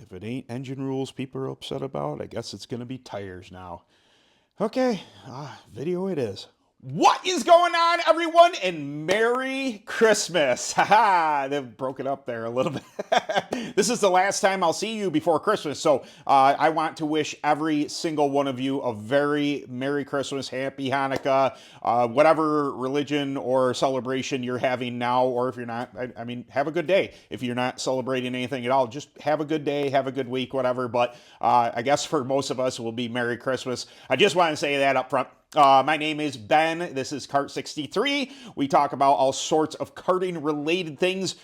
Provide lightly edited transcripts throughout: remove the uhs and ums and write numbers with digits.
if it ain't engine rules people are upset about, I guess it's going to be tires now. Okay, video it is. What is going on, everyone, and Merry Christmas. Haha, they've broken up there a little bit. This is the last time I'll see you before Christmas, so I want to wish every single one of you a very Merry Christmas, Happy Hanukkah, whatever religion or celebration you're having now, or if you're not, I mean, have a good day. If you're not celebrating anything at all, just have a good day, have a good week, whatever, but I guess for most of us, it will be Merry Christmas. I just want to say that up front. My name is Ben. This is Kart 63. We talk about all sorts of karting related things,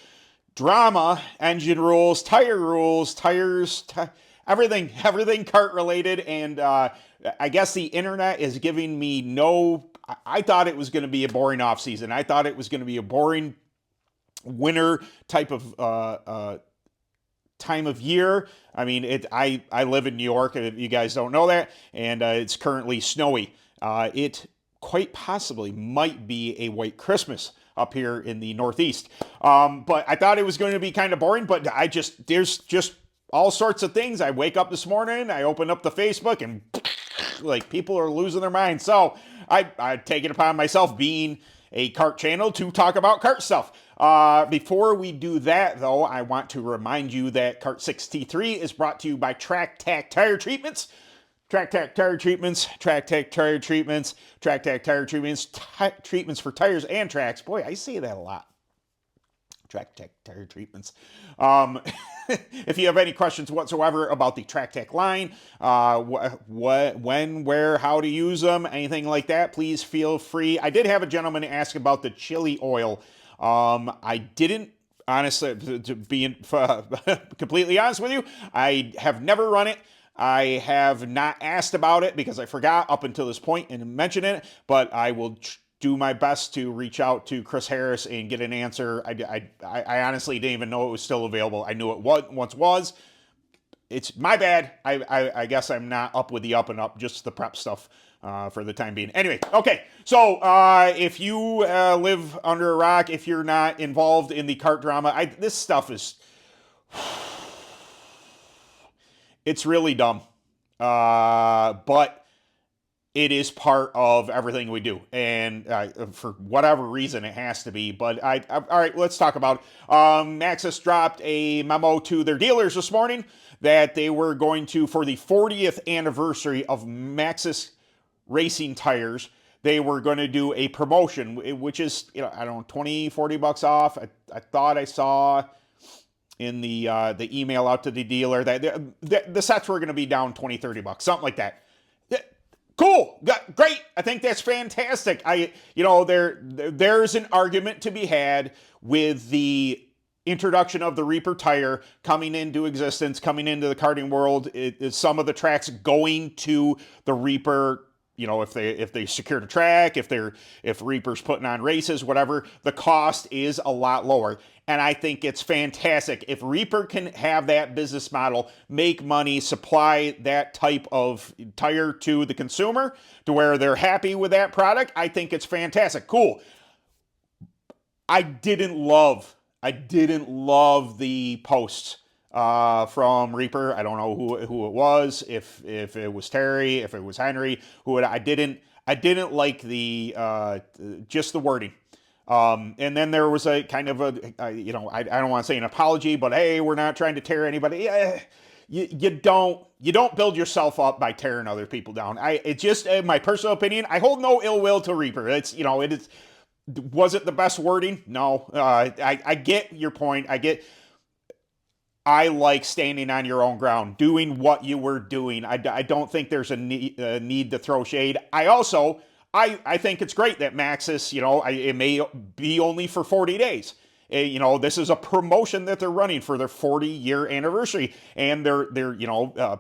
drama, engine rules, tires, everything kart related. And I guess the internet is giving me I thought it was going to be a boring off season. I thought it was going to be a boring winter type of time of year. I mean, I live in New York, if you guys don't know that, and it's currently snowy. It quite possibly might be a white Christmas up here in the Northeast. But I thought it was going to be kind of boring, but there's just all sorts of things. I wake up this morning, I open up the Facebook, and like people are losing their minds. So I take it upon myself, being a kart channel, to talk about kart stuff. Before we do that, though, I want to remind you that Kart 63 is brought to you by Track Tack Tire Treatments. Track Tack Tire Treatments, treatments for tires and tracks. Boy, I say that a lot. Track Tack Tire Treatments. If you have any questions whatsoever about the Track Tack line, when, where, how to use them, anything like that, please feel free. I did have a gentleman ask about the chili oil. I didn't, honestly, to be completely honest with you, I have never run it. I have not asked about it because I forgot up until this point and mention it, but I will do my best to reach out to Chris Harris and get an answer. I honestly didn't even know it was still available. I knew it once was. It's my bad. I guess I'm not up with the up and up, just the prep stuff for the time being. Anyway, okay. So if you live under a rock, if you're not involved in the kart drama, this stuff is... It's really dumb, but it is part of everything we do, and for whatever reason, it has to be. But all right, let's talk about it. Maxis dropped a memo to their dealers this morning that they were going to, for the 40th anniversary of Maxis racing tires, they were going to do a promotion, which is, I don't know, 20, 40 bucks off. I thought I saw in the email out to the dealer that the sets were going to be down 20, 30 bucks, something like that. Cool. Great. I think that's fantastic. There's an argument to be had with the introduction of the Reaper tire coming into existence, coming into the karting world. Some of the tracks going to the Reaper, if they secured a track, if Reaper's putting on races, whatever, the cost is a lot lower. And I think it's fantastic. If Reaper can have that business model, make money, supply that type of tire to the consumer to where they're happy with that product, I think it's fantastic. Cool. I didn't love the posts from Reaper. I don't know who it was, if it was Terry, if it was Henry, I didn't like the just the wording. And then there was a kind of I don't want to say an apology, but hey, we're not trying to tear anybody. Yeah, you don't build yourself up by tearing other people down. It's just my personal opinion. I hold no ill will to Reaper. It is. Was it the best wording? No. I get your point. I like standing on your own ground, doing what you were doing. I don't think there's a need to throw shade. I think it's great that Maxis, it may be only for 40 days. This is a promotion that they're running for their 40-year anniversary, and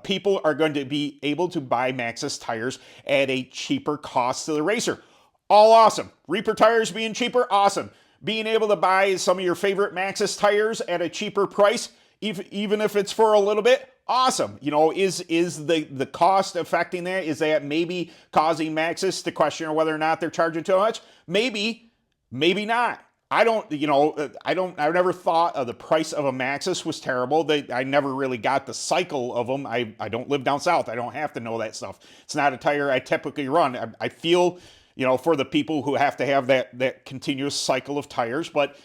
people are going to be able to buy Maxis tires at a cheaper cost to the racer. All awesome. Reaper tires being cheaper, awesome. Being able to buy some of your favorite Maxis tires at a cheaper price, even if it's for a little bit, awesome. Is the cost affecting that? Is that maybe causing Maxis to question whether or not they're charging too much? Maybe not. I don't, you know, I never thought the price of a Maxis was terrible. I never really got the cycle of them. I don't live down south. I don't have to know that stuff. It's not a tire I typically run. I feel, you know, for the people who have to have that continuous cycle of tires. But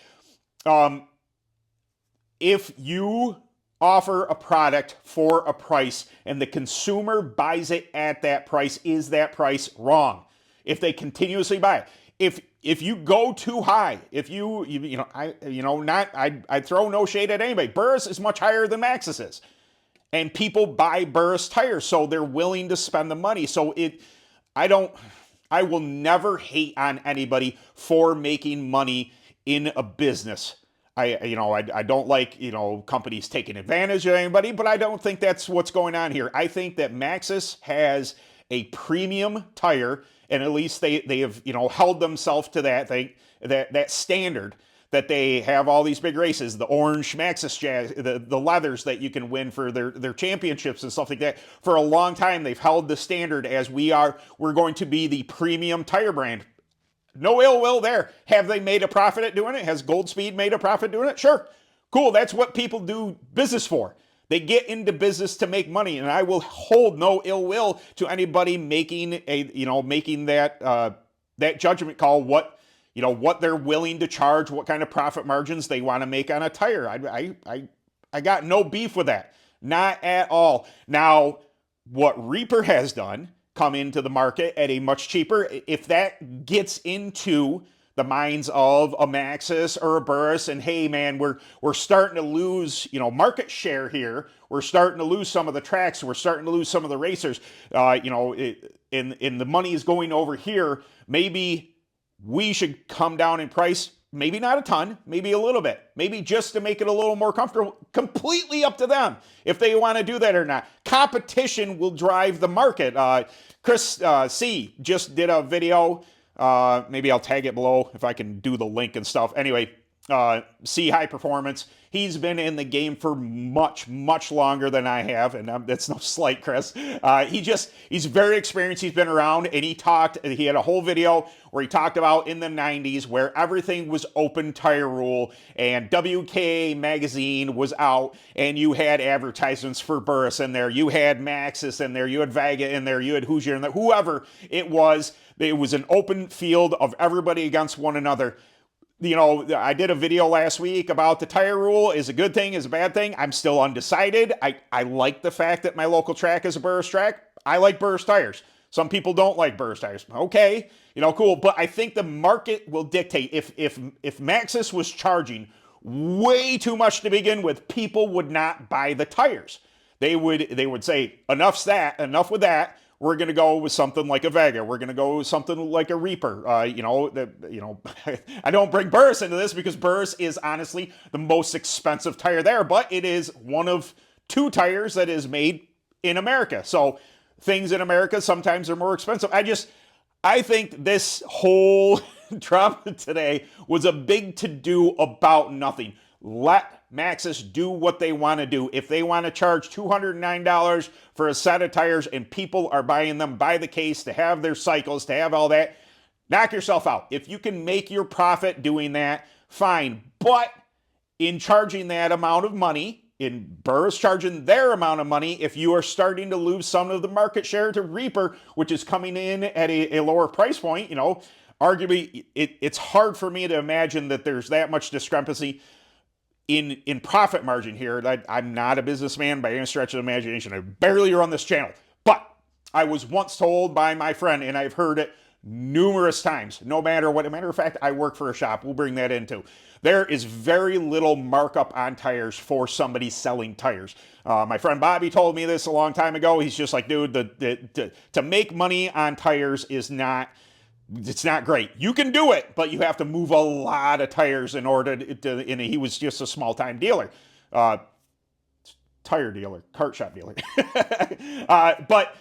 if you offer a product for a price and the consumer buys it at that price, is that price wrong? If they continuously buy it, if you go too high, if I throw no shade at anybody. Burris is much higher than Maxis is, and people buy Burris tires, so they're willing to spend the money. So I will never hate on anybody for making money in a business. I don't like, companies taking advantage of anybody, but I don't think that's what's going on here. I think that Maxis has a premium tire, and at least they have, held themselves to that thing, that standard, that they have all these big races, the orange Maxis the leathers that you can win for their championships and stuff like that. For a long time, they've held the standard as we're going to be the premium tire brand. No ill will there. Have they made a profit at doing it? Has Goldspeed made a profit doing it? Sure. Cool. That's what people do business for. They get into business to make money, and I will hold no ill will to anybody making that judgment call, what they're willing to charge, what kind of profit margins they want to make on a tire. I got no beef with that. Not at all. Now, what Reaper has done, come into the market at a much cheaper, if that gets into the minds of a Maxis or a Burris, and hey man, we're starting to lose, market share here. We're starting to lose some of the tracks. We're starting to lose some of the racers. And the money is going over here. Maybe we should come down in price. Maybe not a ton, maybe a little bit, maybe just to make it a little more comfortable. Completely up to them if they want to do that or not. Competition will drive the market. Chris C just did a video. Maybe I'll tag it below if I can do the link and stuff. Anyway, C High Performance. He's been in the game for much, much longer than I have, and that's no slight, Chris. He's very experienced. He's been around, and he had a whole video where he talked about in the 90s where everything was open tire rule, and WK magazine was out, and you had advertisements for Burris in there, you had Maxis in there, you had Vega in there, you had Hoosier in there, whoever it was an open field of everybody against one another. I did a video last week about the tire rule. Is a good thing, is a bad thing? I'm still undecided. I like the fact that my local track is a Burris track. I like Burris tires. Some people don't like Burris tires. Okay, cool. But I think the market will dictate. If Maxis was charging way too much to begin with, people would not buy the tires. They would say, enough with that. We're going to go with something like a Vega. We're going to go with something like a Reaper. I don't bring Burris into this because Burris is honestly the most expensive tire there, but it is one of two tires that is made in America. So things in America sometimes are more expensive. I think this whole drama today was a big to-do about nothing. Let Maxis do what they want to do. If they want to charge $209 for a set of tires and people are buying them by the case to have their cycles, to have all that, knock yourself out. If you can make your profit doing that, fine. But in charging that amount of money, in Burris charging their amount of money, if you are starting to lose some of the market share to Reaper, which is coming in at a lower price point, arguably it's hard for me to imagine that there's that much discrepancy in profit margin here. I'm not a businessman by any stretch of the imagination. I barely run this channel. But I was once told by my friend, and I've heard it numerous times, no matter what. As a matter of fact, I work for a shop. We'll bring that into. There is very little markup on tires for somebody selling tires. My friend Bobby told me this a long time ago. He's just like, dude, to make money on tires is not... It's not great. You can do it, but you have to move a lot of tires in order to, and he was just a small-time dealer. Tire dealer, kart shop dealer. But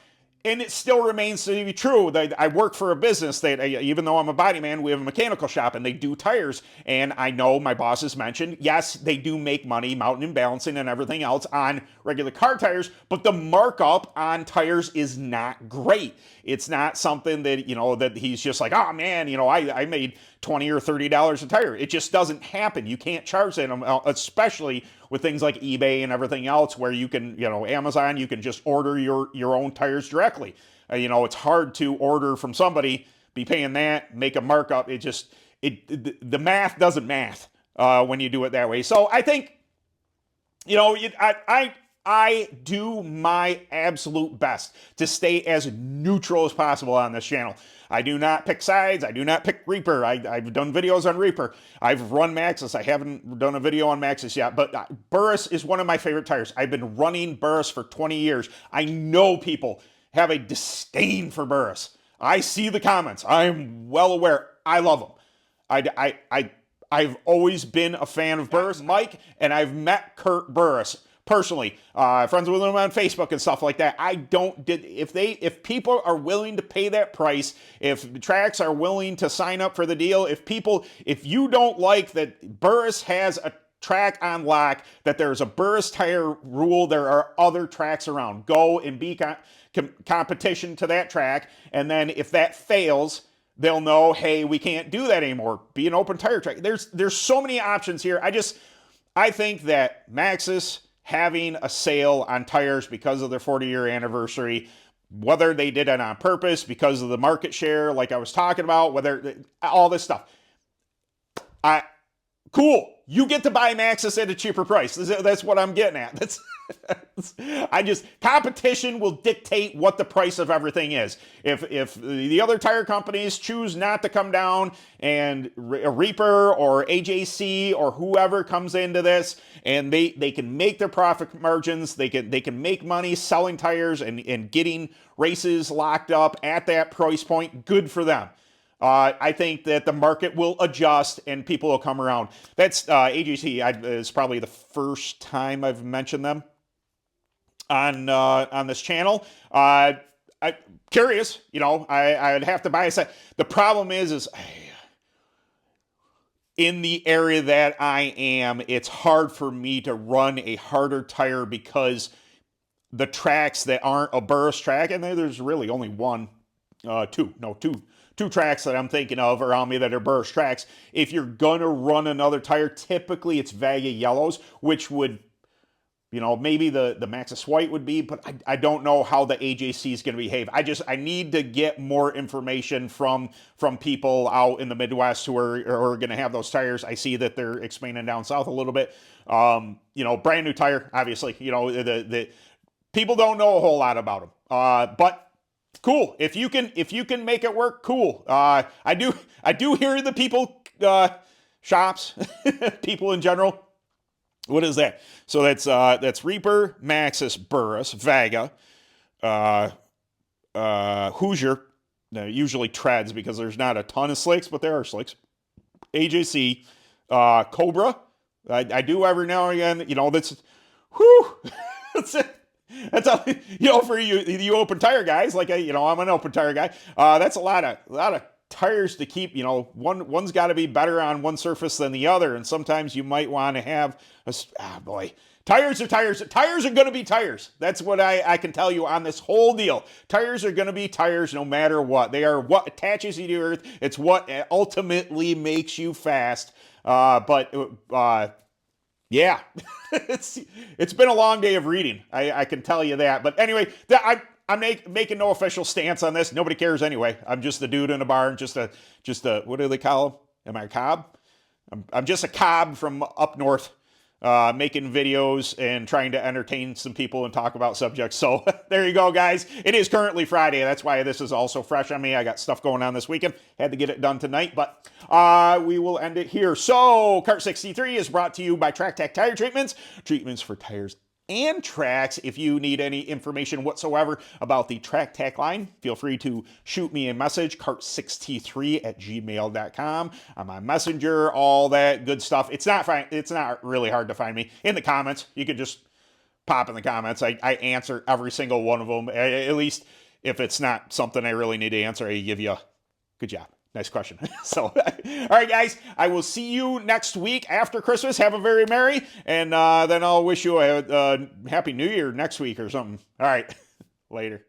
and it still remains to be true that I work for a business that, even though I'm a body man, we have a mechanical shop and they do tires. And I know my boss has mentioned, yes, they do make money, mounting and balancing and everything else on regular car tires, but the markup on tires is not great. It's not something that, that he's just like, oh man, I made $20 or $30 a tire. It just doesn't happen. You can't charge them, especially with things like eBay and everything else where you can, Amazon, you can just order your own tires directly. It's hard to order from somebody, be paying that, make a markup. The math doesn't math when you do it that way. So I think, I do my absolute best to stay as neutral as possible on this channel. I do not pick sides. I do not pick Reaper. I've done videos on Reaper. I've run Maxis. I haven't done a video on Maxis yet, but Burris is one of my favorite tires. I've been running Burris for 20 years. I know people have a disdain for Burris. I see the comments. I'm well aware. I love them. I've always been a fan of Burris, Mike, and I've met Kurt Burris personally, friends with him on Facebook and stuff like that. If people are willing to pay that price, if tracks are willing to sign up for the deal, if you don't like that Burris has a track on lock, that there's a Burris tire rule, there are other tracks around. Go and be competition to that track, and then if that fails, they'll know, hey, we can't do that anymore. Be an open tire track. There's so many options here. I think that Maxis having a sale on tires because of their 40-year anniversary, whether they did it on purpose because of the market share, like I was talking about, whether all this stuff. Cool. You get to buy Maxis at a cheaper price. That's what I'm getting at. Competition will dictate what the price of everything is. If the other tire companies choose not to come down and Reaper or AJC or whoever comes into this and they can make their profit margins, they can make money selling tires and getting races locked up at that price point, good for them. I think that the market will adjust and people will come around. That's AGC is probably the first time I've mentioned them on this channel. I'm curious, I'd have to buy a set. The problem is in the area that I am, it's hard for me to run a harder tire because the tracks that aren't a Burris track, and there's really only two tracks that I'm thinking of around me that are Burris tracks. If you're gonna run another tire, typically it's Vega yellows, which would, maybe the Maxis white would be, but I don't know how the AJC is gonna behave. I need to get more information from people out in the Midwest who are gonna have those tires. I see that they're expanding down south a little bit. Brand new tire, obviously. The people don't know a whole lot about them, but cool. If you can make it work, cool. I do hear the people, shops, people in general. What is that? So that's Reaper, Maxis, Burris, Vega, Hoosier. Usually treads because there's not a ton of slicks, but there are slicks. AJC, Cobra. I do every now and again. That's that's it. That's all, for you open tire guys. Like I'm an open tire guy. That's a lot of tires to keep. One's got to be better on one surface than the other, and sometimes you might want to have tires are tires. Tires are going to be tires. That's what I can tell you on this whole deal. Tires are going to be tires no matter what. They are what attaches you to earth. It's what ultimately makes you fast. Yeah, it's been a long day of reading. I can tell you that. But anyway, I'm making no official stance on this. Nobody cares anyway. I'm just a dude in a barn. Just a what do they call him? Am I a cob? I'm just a cob from up north, making videos and trying to entertain some people and talk about subjects. So there you go, guys. It is currently Friday. That's why this is also fresh on me. I got stuff going on this weekend. Had to get it done tonight, but we will end it here. So Kart 63 is brought to you by TrackTac Tire Treatments. Treatments for tires and tracks. If you need any information whatsoever about the TrackTac line, feel free to shoot me a message, kart63@gmail.com. I'm on Messenger, all that good stuff. It's not really hard to find me. In the comments, you can just pop in the comments. I answer every single one of them. At least if it's not something I really need to answer, I give you a good job. Nice question. So, all right, guys, I will see you next week after Christmas. Have a very merry, and then I'll wish you a happy New Year next week or something. All right, later.